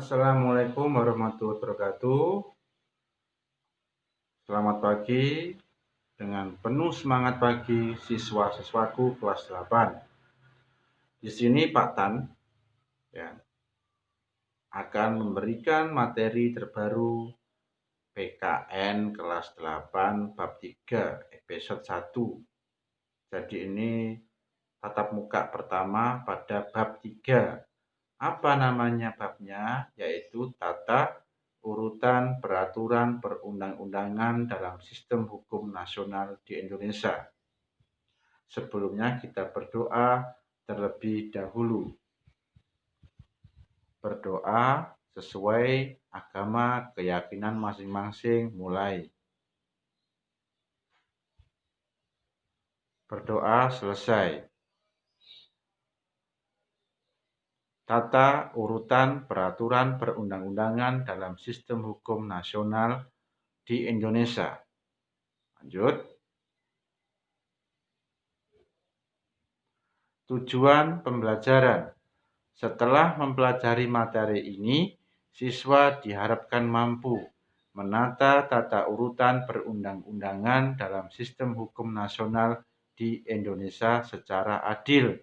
Assalamualaikum warahmatullahi wabarakatuh. Selamat pagi dengan penuh semangat pagi siswa-siswaku kelas 8. Di sini Pak Tan ya, akan memberikan materi terbaru PKN kelas 8 bab 3 episode 1. Jadi ini tatap muka pertama pada bab 3. Apa namanya babnya? Yaitu tata urutan peraturan perundang-undangan dalam sistem hukum nasional di Indonesia. Sebelumnya kita berdoa terlebih dahulu. Berdoa sesuai agama keyakinan masing-masing mulai. Berdoa selesai. Tata urutan peraturan perundang-undangan dalam sistem hukum nasional di Indonesia. Lanjut. Tujuan pembelajaran. Setelah mempelajari materi ini, siswa diharapkan mampu menata tata urutan perundang-undangan dalam sistem hukum nasional di Indonesia secara adil.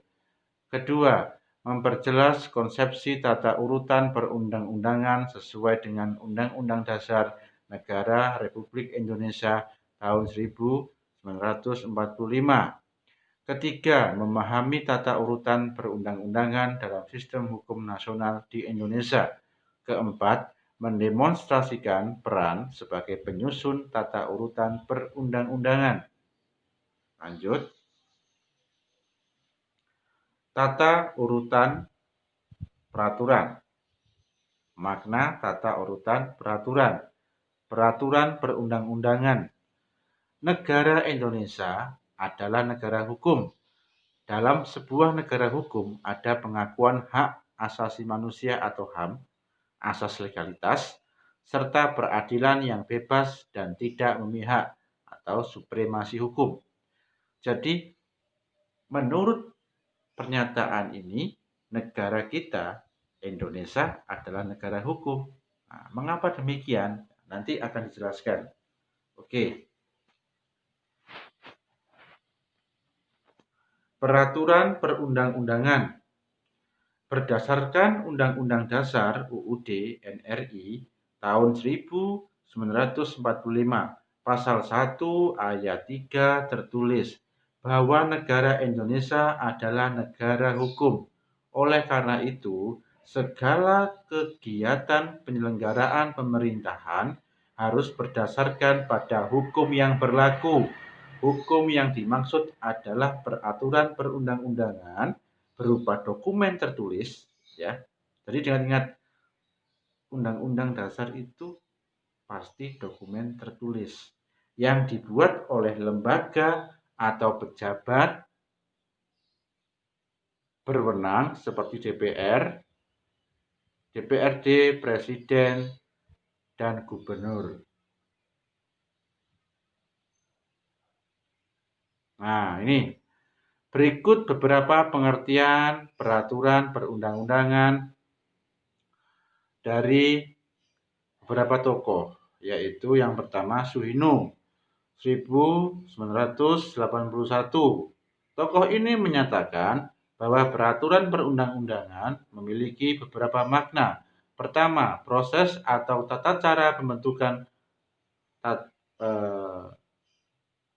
Kedua, memperjelas konsepsi tata urutan perundang-undangan sesuai dengan Undang-Undang Dasar Negara Republik Indonesia tahun 1945. Ketiga, memahami tata urutan perundang-undangan dalam sistem hukum nasional di Indonesia. Keempat, mendemonstrasikan peran sebagai penyusun tata urutan perundang-undangan. Lanjut. Tata urutan peraturan. Makna tata urutan peraturan. Peraturan perundang-undangan. Negara Indonesia adalah negara hukum. Dalam sebuah negara hukum ada pengakuan hak asasi manusia atau HAM, asas legalitas, serta peradilan yang bebas dan tidak memihak atau supremasi hukum. Jadi, menurut pernyataan ini, negara kita, Indonesia, adalah negara hukum. Nah, mengapa demikian? Nanti akan dijelaskan. Oke. Peraturan perundang-undangan. Berdasarkan Undang-Undang Dasar UUD NRI tahun 1945, Pasal 1 Ayat 3 tertulis bahwa negara Indonesia adalah negara hukum. Oleh karena itu, segala kegiatan penyelenggaraan pemerintahan harus berdasarkan pada hukum yang berlaku. Hukum yang dimaksud adalah peraturan perundang-undangan berupa dokumen tertulis, ya. Jadi jangan ingat, Undang-Undang Dasar itu pasti dokumen tertulis yang dibuat oleh lembaga atau pejabat berwenang seperti DPR, DPRD, Presiden, dan Gubernur. Nah, ini berikut beberapa pengertian peraturan perundang-undangan dari beberapa tokoh, yaitu yang pertama Soeharto 1981. Tokoh ini menyatakan bahwa peraturan perundang-undangan memiliki beberapa makna. Pertama, proses atau tata cara pembentukan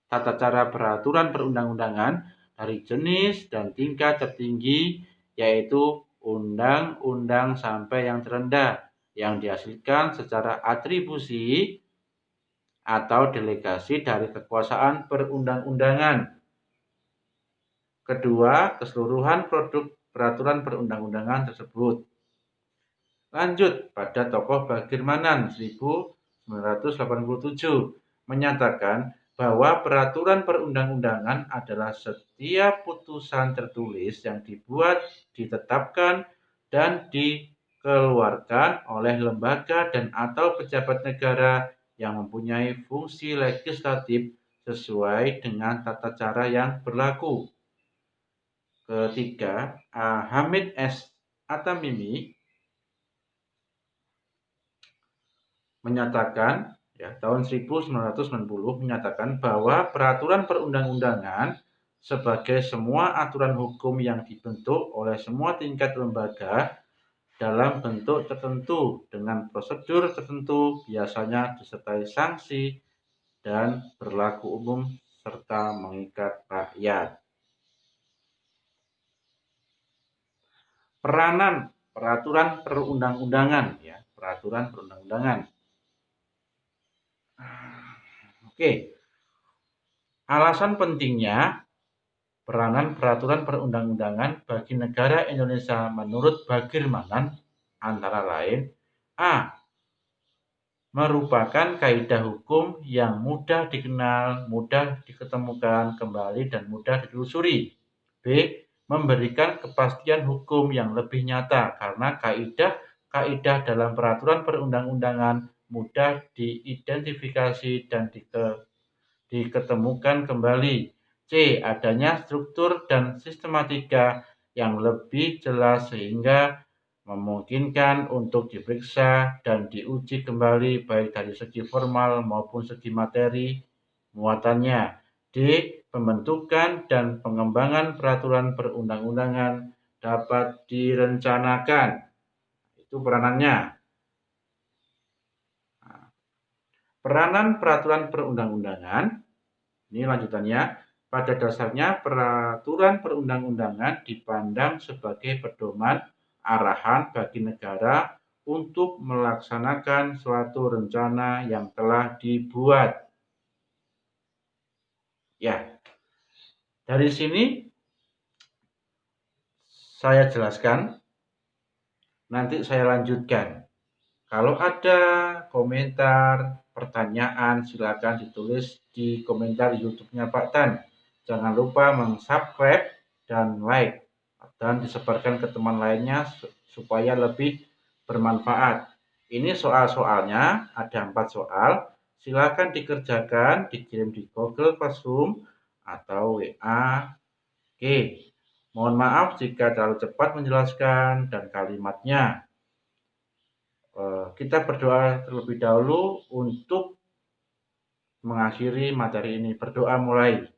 tata cara peraturan perundang-undangan dari jenis dan tingkat tertinggi, yaitu undang-undang sampai yang terendah, yang dihasilkan secara atribusi atau delegasi dari kekuasaan perundang-undangan. Kedua, keseluruhan produk peraturan perundang-undangan tersebut. Lanjut pada tokoh Bagirmanan 1987 menyatakan bahwa peraturan perundang-undangan adalah setiap putusan tertulis yang dibuat, ditetapkan, dan dikeluarkan oleh lembaga dan atau pejabat negara yang mempunyai fungsi legislatif sesuai dengan tata cara yang berlaku. Ketiga, Hamid S. Atamimi menyatakan, ya, tahun 1990 menyatakan bahwa peraturan perundang-undangan sebagai semua aturan hukum yang dibentuk oleh semua tingkat lembaga dalam bentuk tertentu dengan prosedur tertentu, biasanya disertai sanksi dan berlaku umum serta mengikat rakyat. Peranan peraturan perundang-undangan, ya, peraturan perundang-undangan. Oke, alasan pentingnya peranan peraturan perundang-undangan bagi negara Indonesia menurut Bagirmanan antara lain: A. Merupakan kaidah hukum yang mudah dikenal, mudah diketemukan kembali, dan mudah ditelusuri. B. Memberikan kepastian hukum yang lebih nyata karena kaidah dalam peraturan perundang-undangan mudah diidentifikasi dan diketemukan kembali. C. Adanya struktur dan sistematika yang lebih jelas sehingga memungkinkan untuk diperiksa dan diuji kembali baik dari segi formal maupun segi materi muatannya. D. Pembentukan dan pengembangan peraturan perundang-undangan dapat direncanakan. Itu peranannya. Peranan peraturan perundang-undangan, ini lanjutannya. Pada dasarnya peraturan perundang-undangan dipandang sebagai pedoman arahan bagi negara untuk melaksanakan suatu rencana yang telah dibuat. Ya, dari sini saya jelaskan, nanti saya lanjutkan. Kalau ada komentar, pertanyaan, silakan ditulis di komentar YouTube-nya Pak Tan. Jangan lupa subscribe dan like, dan disebarkan ke teman lainnya supaya lebih bermanfaat. Ini soal-soalnya, ada 4 soal. Silakan dikerjakan, dikirim di Google Classroom atau WA. Oke, mohon maaf jika terlalu cepat menjelaskan dan kalimatnya. Kita berdoa terlebih dahulu untuk mengakhiri materi ini. Berdoa mulai.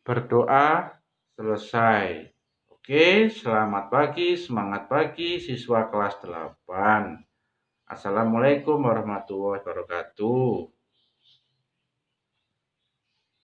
Berdoa selesai. Oke, selamat pagi, semangat pagi siswa kelas 8. Assalamualaikum warahmatullahi wabarakatuh.